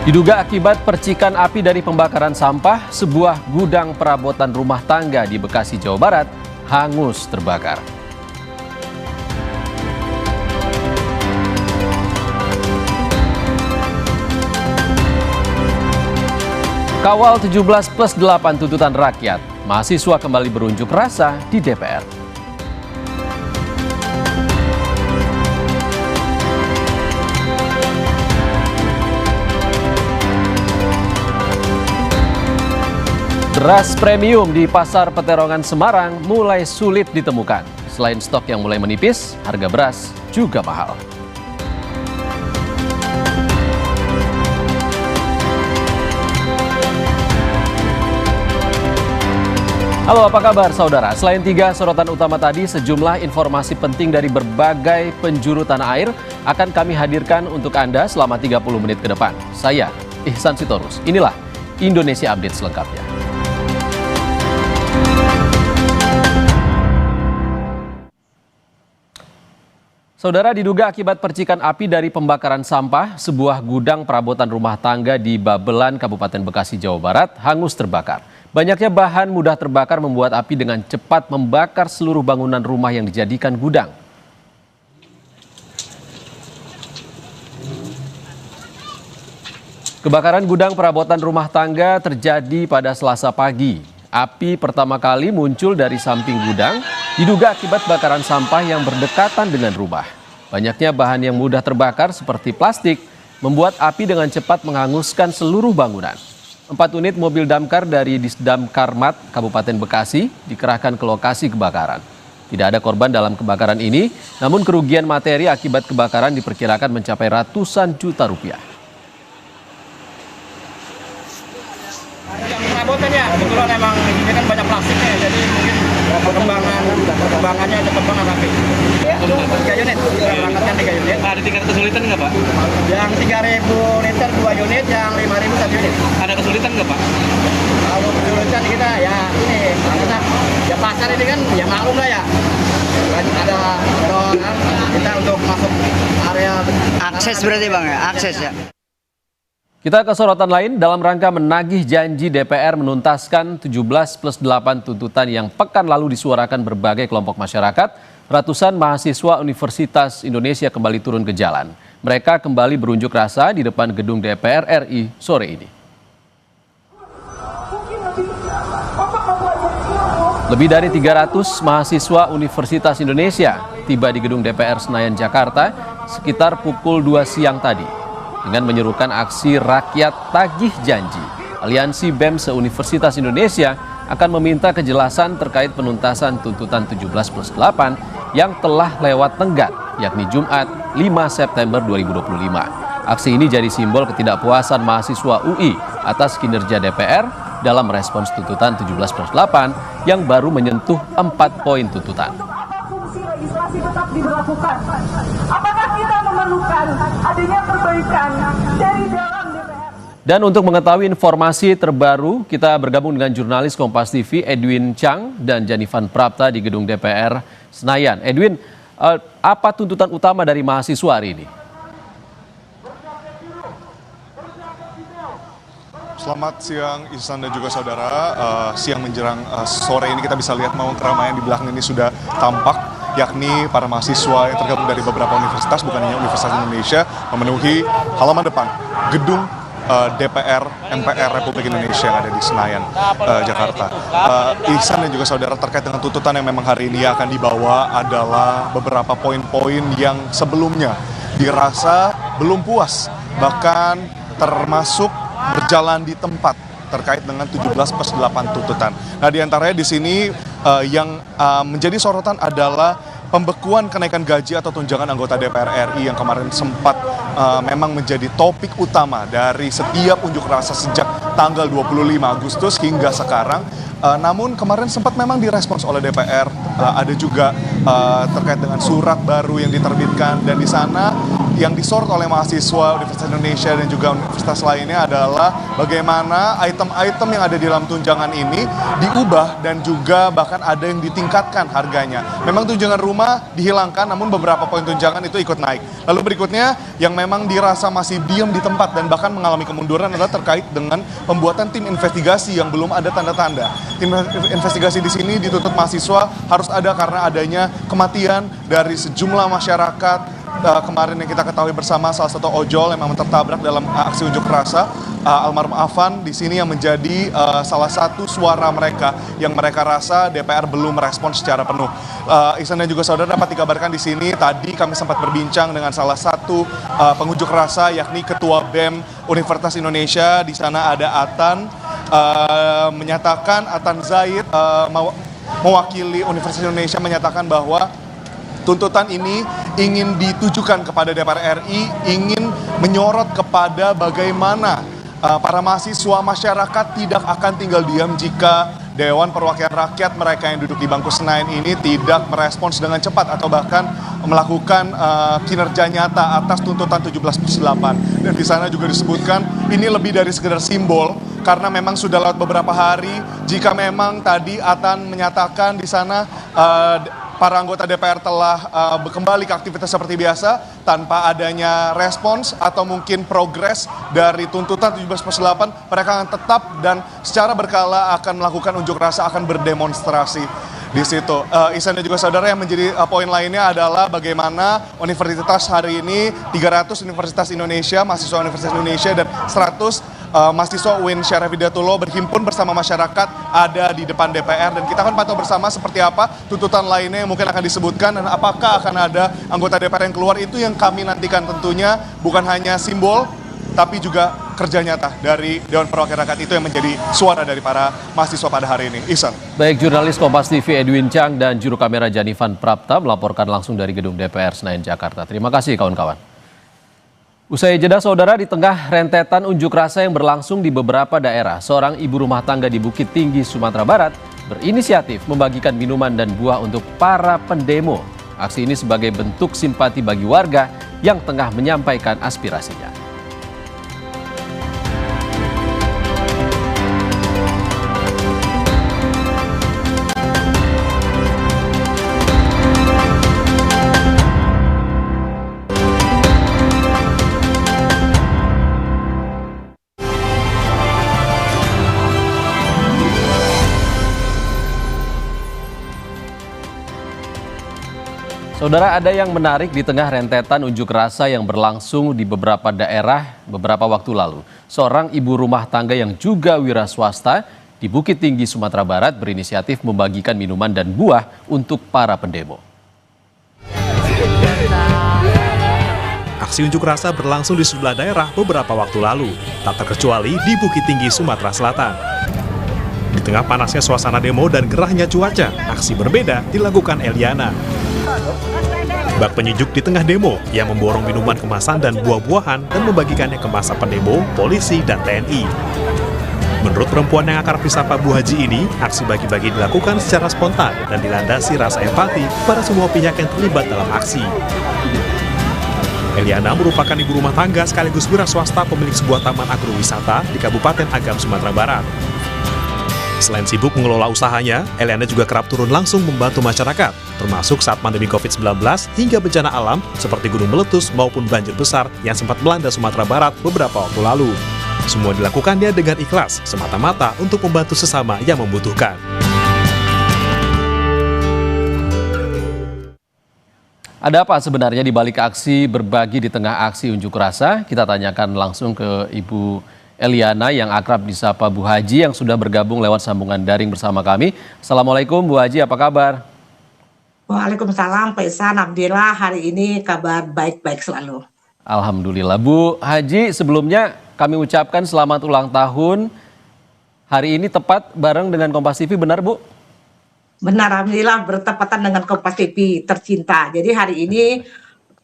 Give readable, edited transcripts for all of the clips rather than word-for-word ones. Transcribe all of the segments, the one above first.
Diduga akibat percikan api dari pembakaran sampah, sebuah gudang perabotan rumah tangga di Bekasi, Jawa Barat, hangus terbakar. Kawal 17+8 tuntutan rakyat, mahasiswa kembali berunjuk rasa di DPR. Beras premium di Pasar Peterongan Semarang mulai sulit ditemukan. Selain stok yang mulai menipis, harga beras juga mahal. Halo, apa kabar saudara? Selain 3 sorotan utama tadi, sejumlah informasi penting dari berbagai penjuru tanah air akan kami hadirkan untuk Anda selama 30 menit ke depan. Saya, Ihsan Sitorus. Inilah Indonesia Update selengkapnya. Saudara, diduga akibat percikan api dari pembakaran sampah, sebuah gudang perabotan rumah tangga di Babelan, Kabupaten Bekasi, Jawa Barat, hangus terbakar. Banyaknya bahan mudah terbakar membuat api dengan cepat membakar seluruh bangunan rumah yang dijadikan gudang. Kebakaran gudang perabotan rumah tangga terjadi pada Selasa pagi. Api pertama kali muncul dari samping gudang, diduga akibat bakaran sampah yang berdekatan dengan rumah. Banyaknya bahan yang mudah terbakar seperti plastik membuat api dengan cepat menghanguskan seluruh bangunan. 4 unit mobil damkar dari Disdamkarmat Kabupaten Bekasi dikerahkan ke lokasi kebakaran. Tidak ada korban dalam kebakaran ini, namun kerugian materi akibat kebakaran diperkirakan mencapai ratusan juta rupiah. Perabotannya kebetulan emang ini kan banyak plastiknya, jadi mungkin perkembangannya cepat banget api. 3 unit, berangkatkan 3 unit. Ada tingkat kesulitan nggak Pak? Yang 3.000 liter 2 unit, yang 5.000 1 unit. Ada kesulitan nggak Pak? Kalau kesulitan kita ya ini, karena ya pasar ini kan ya maklum lah ya. Ada dorongan kita untuk masuk area akses berarti Bang ya, akses ya. Kita ke sorotan lain, dalam rangka menagih janji DPR menuntaskan 17+8 tuntutan yang pekan lalu disuarakan berbagai kelompok masyarakat, ratusan mahasiswa Universitas Indonesia kembali turun ke jalan. Mereka kembali berunjuk rasa di depan gedung DPR RI sore ini. Lebih dari 300 mahasiswa Universitas Indonesia tiba di gedung DPR Senayan, Jakarta sekitar pukul 2 siang tadi. Dengan menyerukan aksi rakyat tagih janji, Aliansi BEM se-Universitas Indonesia akan meminta kejelasan terkait penuntasan tuntutan 17+8 yang telah lewat tenggat, yakni Jumat 5 September 2025. Aksi ini jadi simbol ketidakpuasan mahasiswa UI atas kinerja DPR dalam merespons tuntutan 17+8 yang baru menyentuh 4 poin tuntutan. Legislasi tetap diberlakukan. Apakah kita memerlukan adanya perbaikan dari dalam DPR? Dan untuk mengetahui informasi terbaru, kita bergabung dengan jurnalis Kompas TV Edwin Chang dan Janifan Prapta di gedung DPR Senayan. Edwin, apa tuntutan utama dari mahasiswa hari ini? Selamat siang Ihsan dan juga saudara. Siang menjelang sore ini kita bisa lihat memang keramaian di belakang ini sudah tampak, yakni para mahasiswa yang tergabung dari beberapa universitas, bukan hanya Universitas Indonesia, memenuhi halaman depan gedung DPR MPR Republik Indonesia yang ada di Senayan, Jakarta. Ihsan dan juga saudara, terkait dengan tuntutan yang memang hari ini akan dibawa adalah beberapa poin-poin yang sebelumnya dirasa belum puas, bahkan termasuk berjalan di tempat terkait dengan 17+8 tuntutan. Nah, diantaranya di sini yang menjadi sorotan adalah pembekuan kenaikan gaji atau tunjangan anggota DPR RI yang kemarin sempat memang menjadi topik utama dari setiap unjuk rasa sejak tanggal 25 Agustus hingga sekarang. Namun kemarin sempat memang direspons oleh DPR, ada juga terkait dengan surat baru yang diterbitkan, dan di sana yang disorot oleh mahasiswa Universitas Indonesia dan juga universitas lainnya adalah bagaimana item-item yang ada di dalam tunjangan ini diubah dan juga bahkan ada yang ditingkatkan harganya. Memang tunjangan rumah dihilangkan, namun beberapa poin tunjangan itu ikut naik. Lalu berikutnya yang memang dirasa masih diam di tempat dan bahkan mengalami kemunduran adalah terkait dengan pembuatan tim investigasi yang belum ada tanda-tanda. Tim investigasi di sini dituntut mahasiswa harus ada karena adanya kematian dari sejumlah masyarakat. Kemarin yang kita ketahui bersama salah satu ojol yang memang tertabrak dalam aksi unjuk rasa, almarhum Afan di sini yang menjadi salah satu suara mereka yang mereka rasa DPR belum merespon secara penuh. Ihsan dan juga saudara, dapat dikabarkan di sini tadi kami sempat berbincang dengan salah satu pengunjuk rasa yakni Ketua BEM Universitas Indonesia. Di sana ada Atan, menyatakan Atan Zaid mewakili Universitas Indonesia menyatakan bahwa tuntutan ini ingin ditujukan kepada DPR RI, ingin menyorot kepada bagaimana para mahasiswa masyarakat tidak akan tinggal diam jika Dewan Perwakilan Rakyat mereka yang duduk di bangku Senayan ini tidak merespons dengan cepat atau bahkan melakukan kinerja nyata atas tuntutan 17+8. Dan di sana juga disebutkan ini lebih dari sekedar simbol karena memang sudah lewat beberapa hari. Jika memang tadi Atan menyatakan di sana para anggota DPR telah kembali ke aktivitas seperti biasa tanpa adanya respons atau mungkin progres dari tuntutan 17+8, mereka akan tetap dan secara berkala akan melakukan unjuk rasa, akan berdemonstrasi di situ. Ihsan dan juga saudara, yang menjadi poin lainnya adalah bagaimana universitas hari ini 300 Universitas Indonesia, mahasiswa Universitas Indonesia dan 100 mahasiswa UIN Syarif Hidayatullah berhimpun bersama masyarakat ada di depan DPR, dan kita akan pantau bersama seperti apa tuntutan lainnya yang mungkin akan disebutkan dan apakah akan ada anggota DPR yang keluar. Itu yang kami nantikan, tentunya bukan hanya simbol tapi juga kerja nyata dari Dewan Perwakilan Rakyat. Itu yang menjadi suara dari para mahasiswa pada hari ini. Ihsan. Baik, jurnalis Kompas TV Edwin Chang dan juru kamera Janifan Prapta melaporkan langsung dari gedung DPR Senayan Jakarta. Terima kasih kawan-kawan. Usai jeda saudara, di tengah rentetan unjuk rasa yang berlangsung di beberapa daerah, seorang ibu rumah tangga di Bukit Tinggi, Sumatera Barat berinisiatif membagikan minuman dan buah untuk para pendemo. Aksi ini sebagai bentuk simpati bagi warga yang tengah menyampaikan aspirasinya. Saudara, ada yang menarik di tengah rentetan unjuk rasa yang berlangsung di beberapa daerah beberapa waktu lalu. Seorang ibu rumah tangga yang juga wira swasta di Bukit Tinggi, Sumatera Barat berinisiatif membagikan minuman dan buah untuk para pendemo. Aksi unjuk rasa berlangsung di sejumlah daerah beberapa waktu lalu, tak terkecuali di Bukit Tinggi, Sumatera Selatan. Di tengah panasnya suasana demo dan gerahnya cuaca, aksi berbeda dilakukan Eliana. Bak penyejuk di tengah demo yang memborong minuman kemasan dan buah-buahan dan membagikannya ke massa pendemo, polisi, dan TNI. Menurut perempuan yang akrab disapa Bu Haji ini, aksi bagi-bagi dilakukan secara spontan dan dilandasi rasa empati pada semua pihak yang terlibat dalam aksi. Eliana merupakan ibu rumah tangga sekaligus wira swasta pemilik sebuah taman agrowisata di Kabupaten Agam, Sumatera Barat. Selain sibuk mengelola usahanya, Eliana juga kerap turun langsung membantu masyarakat, termasuk saat pandemi COVID-19 hingga bencana alam seperti gunung meletus maupun banjir besar yang sempat melanda Sumatera Barat beberapa waktu lalu. Semua dilakukannya dengan ikhlas, semata-mata untuk membantu sesama yang membutuhkan. Ada apa sebenarnya di balik aksi berbagi di tengah aksi unjuk rasa? Kita tanyakan langsung ke Ibu Eliana yang akrab disapa Bu Haji yang sudah bergabung lewat sambungan daring bersama kami. Assalamualaikum Bu Haji, apa kabar? Waalaikumsalam Pak Ihsan, alhamdulillah hari ini kabar baik-baik selalu. Alhamdulillah. Bu Haji, sebelumnya kami ucapkan selamat ulang tahun. Hari ini tepat bareng dengan Kompas TV, benar Bu? Benar, alhamdulillah bertepatan dengan Kompas TV tercinta. Jadi hari ini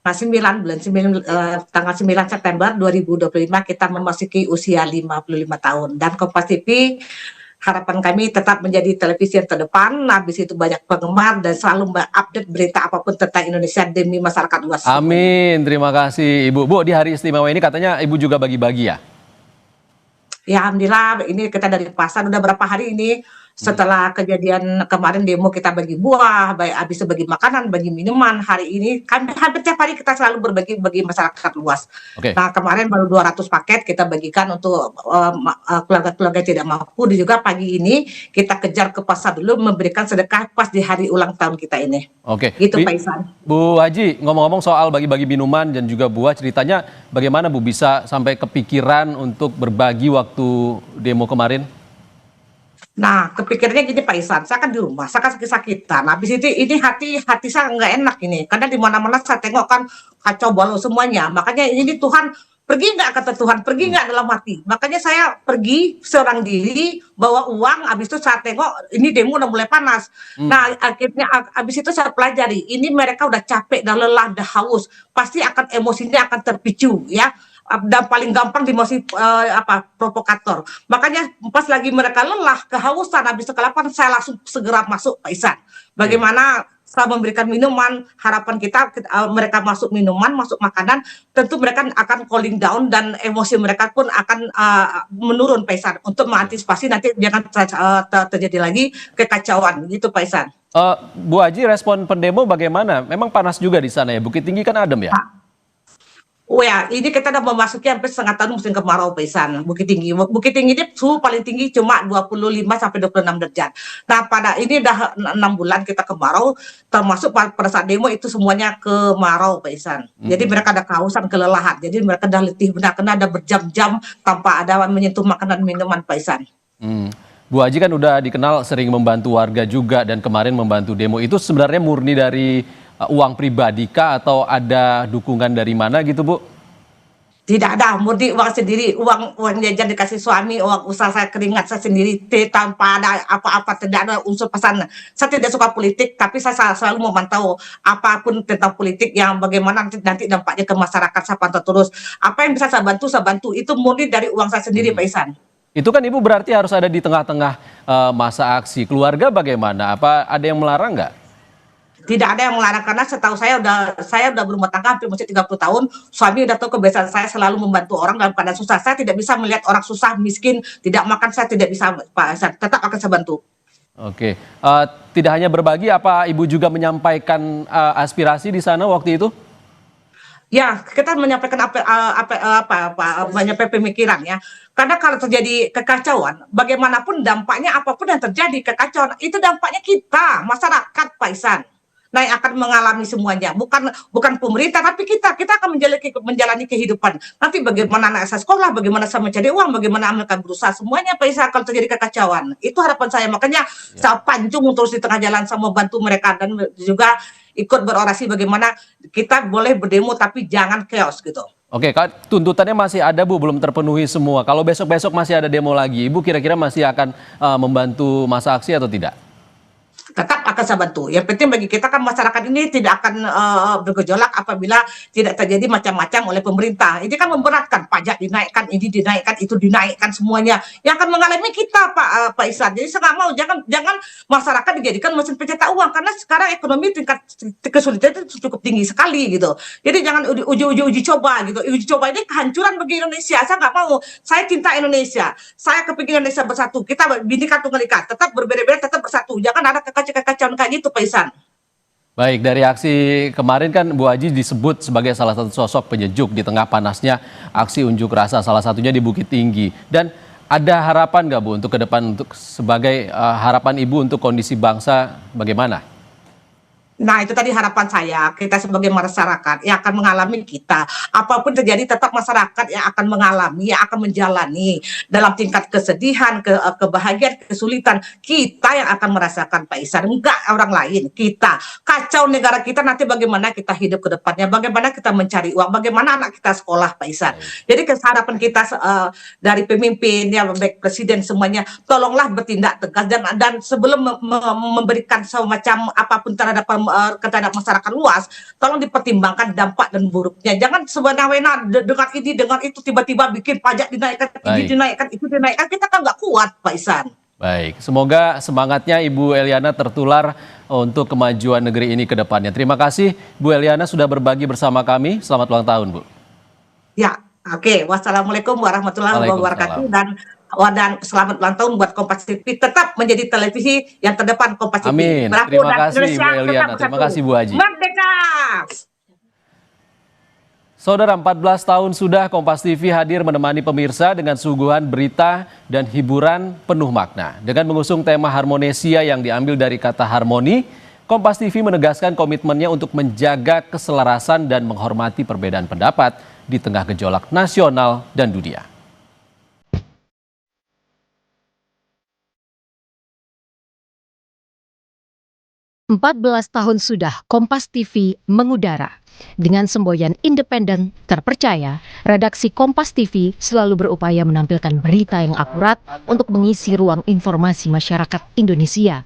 tanggal 9 September 2025 kita memasuki usia 55 tahun. Dan Kompas TV harapan kami tetap menjadi televisi yang terdepan, habis itu banyak penggemar dan selalu update berita apapun tentang Indonesia demi masyarakat luas. Amin, terima kasih Ibu. Bu, di hari istimewa ini katanya Ibu juga bagi-bagi ya? Ya Alhamdulillah, ini kita dari pasar udah berapa hari ini setelah kejadian kemarin demo kita bagi buah, habis itu bagi makanan, bagi minuman. Hari ini hampir tiap hari kita selalu berbagi bagi masyarakat luas. Oke. Nah kemarin baru 200 paket kita bagikan untuk keluarga-keluarga yang tidak mampu. Dan juga pagi ini kita kejar ke pasar dulu memberikan sedekah pas di hari ulang tahun kita ini. Oke. Gitu Pak Ihsan. Bu Haji, ngomong-ngomong soal bagi-bagi minuman dan juga buah, ceritanya bagaimana Bu bisa sampai kepikiran untuk berbagi waktu demo kemarin? Nah, kepikirannya gini Pak Ihsan, saya kan di rumah, saya kan sakit-sakitan. Habis itu ini hati saya nggak enak ini, karena di mana-mana saya tengok kan kacau balau semuanya. Makanya ini Tuhan pergi nggak, kata Tuhan, pergi nggak dalam hati. Makanya saya pergi seorang diri, bawa uang. Habis itu saya tengok ini demo udah mulai panas. Nah, akhirnya habis itu saya pelajari, ini mereka udah capek, udah lelah, udah haus, pasti akan emosinya akan terpicu ya. Dan paling gampang dimosi provokator. Makanya pas lagi mereka lelah, kehausan, habis itu kelaparan, saya langsung segera masuk Pak Ihsan. Bagaimana saya memberikan minuman, harapan kita mereka masuk minuman, masuk makanan, tentu mereka akan cooling down dan emosi mereka pun akan menurun Pak Ihsan, untuk mengantisipasi nanti jangan terjadi lagi kekacauan gitu Pak Ihsan. Bu Haji, respon pendemo bagaimana? Memang panas juga di sana ya, Bukit Tinggi kan adem ya? Oh ya, ini kita udah memasuki hampir setengah tahun musim kemarau Pak Ihsan. Bukit Tinggi ini suhu paling tinggi cuma 25-26 derajat. Nah pada ini udah 6 bulan kita kemarau, termasuk pada saat demo itu semuanya kemarau Pak Ihsan. Jadi mereka ada kehausan, kelelahan. Jadi mereka udah letih benar, karena ada berjam-jam tanpa ada menyentuh makanan minuman Pak Ihsan. Bu Haji kan udah dikenal sering membantu warga juga, dan kemarin membantu demo itu sebenarnya murni dari uang pribadi kah atau ada dukungan dari mana gitu Bu? Tidak ada, murni uang sendiri, uang jajan dikasih suami, uang usaha saya, keringat saya sendiri, tanpa ada apa-apa, tidak ada unsur pesan. Saya tidak suka politik, tapi saya selalu memantau apapun tentang politik yang bagaimana nanti dampaknya ke masyarakat, saya pantau terus. Apa yang bisa saya bantu, itu murni dari uang saya sendiri Pak Ihsan. Itu kan Ibu berarti harus ada di tengah-tengah masa aksi. Keluarga bagaimana? Apa ada yang melarang nggak? Tidak ada yang melarang, karena setahu saya udah berumah tangga hampir 30 tahun. Suami udah tahu kebiasaan saya selalu membantu orang dalam keadaan susah. Saya tidak bisa melihat orang susah, miskin, tidak makan, saya tidak bisa Pak Ihsan. Tetap akan saya bantu. Oke, tidak hanya berbagi, apa Ibu juga menyampaikan aspirasi di sana waktu itu? Ya, kita menyampaikan menyampaikan pemikiran ya. Karena kalau terjadi kekacauan, bagaimanapun dampaknya, apapun yang terjadi kekacauan, itu dampaknya kita, masyarakat Pak Ihsan. Nah, yang akan mengalami semuanya, bukan pemerintah, tapi kita akan menjalani kehidupan. Nanti bagaimana anak saya sekolah, bagaimana saya mencari uang, bagaimana mereka berusaha, semuanya Pak Ihsan kalau terjadi kekacauan. Itu harapan saya, makanya saya pancung terus di tengah jalan, saya membantu mereka, dan juga ikut berorasi bagaimana kita boleh berdemo tapi jangan chaos gitu. Oke, tuntutannya masih ada Bu, belum terpenuhi semua. Kalau besok-besok masih ada demo lagi, Ibu kira-kira masih akan membantu masa aksi atau tidak? Tetap akan saya bantu. Yang penting bagi kita kan, masyarakat ini tidak akan bergejolak apabila tidak terjadi macam-macam oleh pemerintah. Ini kan memberatkan, pajak dinaikkan, ini dinaikkan, itu dinaikkan, semuanya yang akan mengalami kita Pak Ihsan. Jadi saya nggak mau, jangan masyarakat dijadikan mesin pencetak uang, karena sekarang ekonomi tingkat kesulitan itu cukup tinggi sekali gitu. Jadi jangan uji coba gitu. Uji coba ini kehancuran bagi Indonesia. Saya nggak mau. Saya cinta Indonesia. Saya kepingin Indonesia bersatu. Kita Bhinneka Tunggal Ika, tetap berbeda-beda, tetap bersatu. Jangan ada kekacauan kayak gitu Pak Ihsan. Baik, dari aksi kemarin kan Bu Haji disebut sebagai salah satu sosok penyejuk di tengah panasnya aksi unjuk rasa, salah satunya di Bukit Tinggi. Dan ada harapan nggak Bu untuk ke depan, untuk sebagai harapan Ibu untuk kondisi bangsa bagaimana? Nah, itu tadi harapan saya, kita sebagai masyarakat yang akan mengalami kita. Apapun terjadi, tetap masyarakat yang akan mengalami, yang akan menjalani dalam tingkat kesedihan, kebahagiaan, kesulitan. Kita yang akan merasakan Pak Ihsan, enggak orang lain, kita. Kacau negara kita, nanti bagaimana kita hidup ke depannya, bagaimana kita mencari uang, bagaimana anak kita sekolah Pak Ihsan. Jadi harapan kita dari pemimpin, ya, baik presiden semuanya, tolonglah bertindak tegas, dan sebelum memberikan semacam apapun terhadap masyarakat luas, tolong dipertimbangkan dampak dan buruknya. Jangan semena-mena dengan itu tiba-tiba bikin pajak dinaikkan, ini dinaikkan, itu dinaikkan, kita kan nggak kuat Pak Ihsan. Baik, semoga semangatnya Ibu Eliana tertular untuk kemajuan negeri ini ke depannya. Terima kasih Bu Eliana sudah berbagi bersama kami. Selamat ulang tahun, Bu. Ya, oke. Wassalamualaikum warahmatullahi wabarakatuh dan selamat ulang tahun buat Kompas TV. Tetap menjadi televisi yang terdepan Kompas TV. Amin. Terima kasih Bu Eliana. Terima kasih Bu Haji. Merdeka! Saudara, 14 tahun sudah Kompas TV hadir menemani pemirsa dengan suguhan berita dan hiburan penuh makna. Dengan mengusung tema Harmonesia yang diambil dari kata harmoni, Kompas TV menegaskan komitmennya untuk menjaga keselarasan dan menghormati perbedaan pendapat di tengah gejolak nasional dan dunia. Empat belas tahun sudah Kompas TV mengudara. Dengan semboyan independen, terpercaya, redaksi Kompas TV selalu berupaya menampilkan berita yang akurat untuk mengisi ruang informasi masyarakat Indonesia.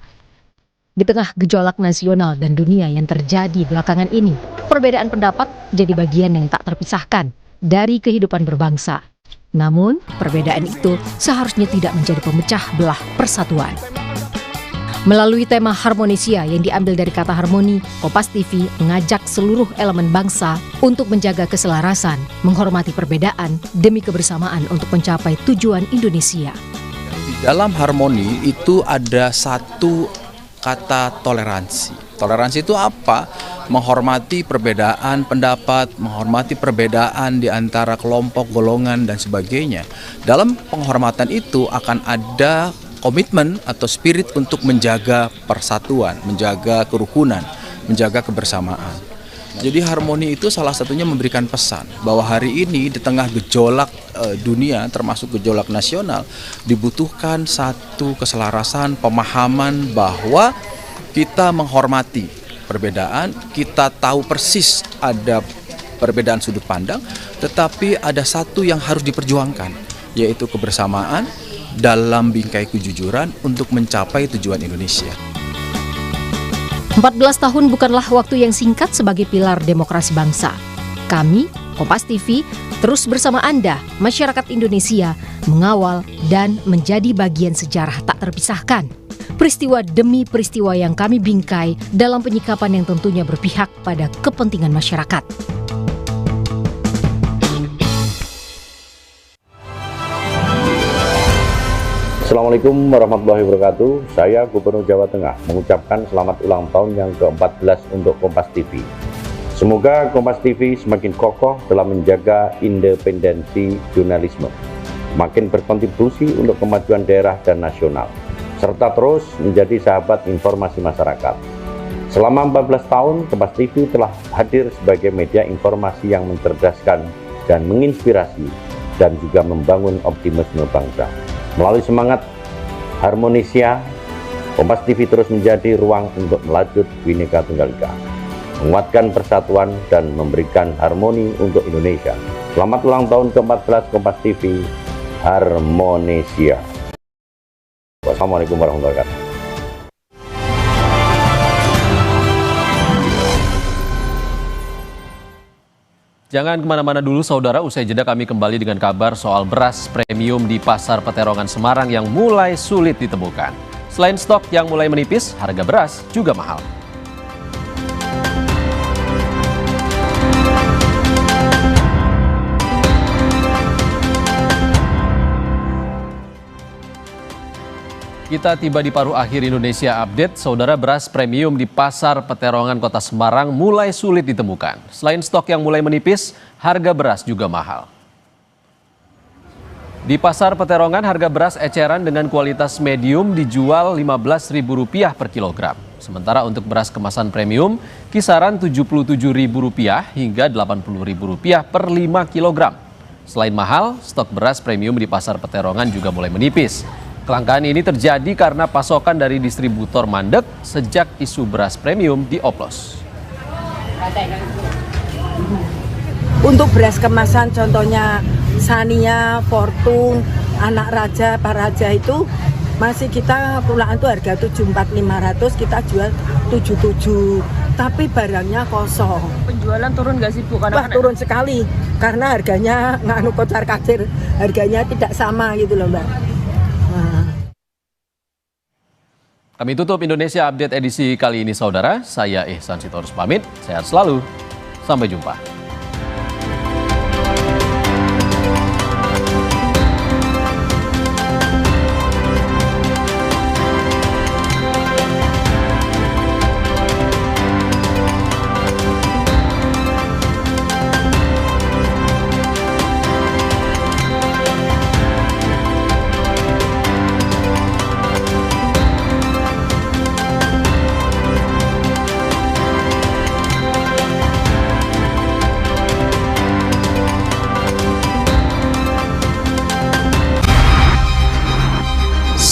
Di tengah gejolak nasional dan dunia yang terjadi belakangan ini, perbedaan pendapat jadi bagian yang tak terpisahkan dari kehidupan berbangsa. Namun, perbedaan itu seharusnya tidak menjadi pemecah belah persatuan. Melalui tema Harmonesia yang diambil dari kata harmoni, Kompas TV mengajak seluruh elemen bangsa untuk menjaga keselarasan, menghormati perbedaan demi kebersamaan untuk mencapai tujuan Indonesia. Di dalam harmoni itu ada satu kata toleransi. Toleransi itu apa? Menghormati perbedaan pendapat, menghormati perbedaan di antara kelompok, golongan, dan sebagainya. Dalam penghormatan itu akan ada komitmen atau spirit untuk menjaga persatuan, menjaga kerukunan, menjaga kebersamaan. Jadi harmoni itu salah satunya memberikan pesan bahwa hari ini di tengah gejolak dunia termasuk gejolak nasional dibutuhkan satu keselarasan, pemahaman bahwa kita menghormati perbedaan, kita tahu persis ada perbedaan sudut pandang, tetapi ada satu yang harus diperjuangkan, yaitu kebersamaan dalam bingkai kejujuran untuk mencapai tujuan Indonesia. 14 tahun bukanlah waktu yang singkat sebagai pilar demokrasi bangsa. Kami, Kompas TV, terus bersama Anda, masyarakat Indonesia, mengawal dan menjadi bagian sejarah tak terpisahkan. Peristiwa demi peristiwa yang kami bingkai dalam penyikapan yang tentunya berpihak pada kepentingan masyarakat. Assalamualaikum warahmatullahi wabarakatuh. Saya Gubernur Jawa Tengah mengucapkan selamat ulang tahun yang ke-14 untuk Kompas TV. Semoga Kompas TV semakin kokoh dalam menjaga independensi jurnalisme, makin berkontribusi untuk kemajuan daerah dan nasional, serta terus menjadi sahabat informasi masyarakat. Selama 14 tahun, Kompas TV telah hadir sebagai media informasi yang mencerdaskan dan menginspirasi dan juga membangun optimisme bangsa. Melalui semangat Harmonesia, Kompas TV terus menjadi ruang untuk melajut Bhinneka Tunggal Ika, menguatkan persatuan dan memberikan harmoni untuk Indonesia. Selamat ulang tahun ke-14 Kompas TV, Harmonesia. Wassalamualaikum warahmatullahi wabarakatuh. Jangan kemana-mana dulu saudara, usai jeda kami kembali dengan kabar soal beras premium di Pasar Peterongan Semarang yang mulai sulit ditemukan. Selain stok yang mulai menipis, harga beras juga mahal. Kita tiba di paruh akhir Indonesia Update. Saudara, beras premium di Pasar Peterongan Kota Semarang mulai sulit ditemukan. Selain stok yang mulai menipis, harga beras juga mahal. Di Pasar Peterongan, harga beras eceran dengan kualitas medium dijual Rp15.000 per kilogram. Sementara untuk beras kemasan premium, kisaran Rp77.000 hingga Rp80.000 per 5 kilogram. Selain mahal, stok beras premium di Pasar Peterongan juga mulai menipis. Kelangkaan ini terjadi karena pasokan dari distributor mandek sejak isu beras premium dioplos. Untuk beras kemasan contohnya Sania, Fortung, Anak Raja, Pak Raja itu masih kita pulaan tuh harga 74.500, kita jual 77. Tapi barangnya kosong. Penjualan turun nggak sih Bu? Wah, turun sekali karena harganya nganu kocar kacir, harganya tidak sama gitu loh Mbak. Kami tutup Indonesia Update edisi kali ini, saudara. Saya Ihsan Sitorus pamit. Sehat selalu. Sampai jumpa.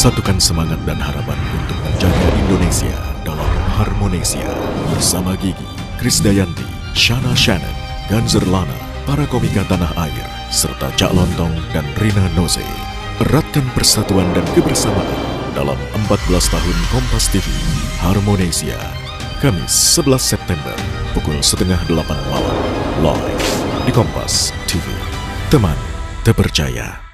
Satukan semangat dan harapan untuk menjaga Indonesia dalam Harmonesia bersama Gigi, Krisdayanti, Shana Shannon, Ganzer Lana, para komika tanah air, serta Cak Lontong dan Rina Nose. Eratkan persatuan dan kebersamaan dalam 14 tahun Kompas TV Harmonesia. Kamis 11 September pukul 7:30 malam live di Kompas TV. Teman terpercaya.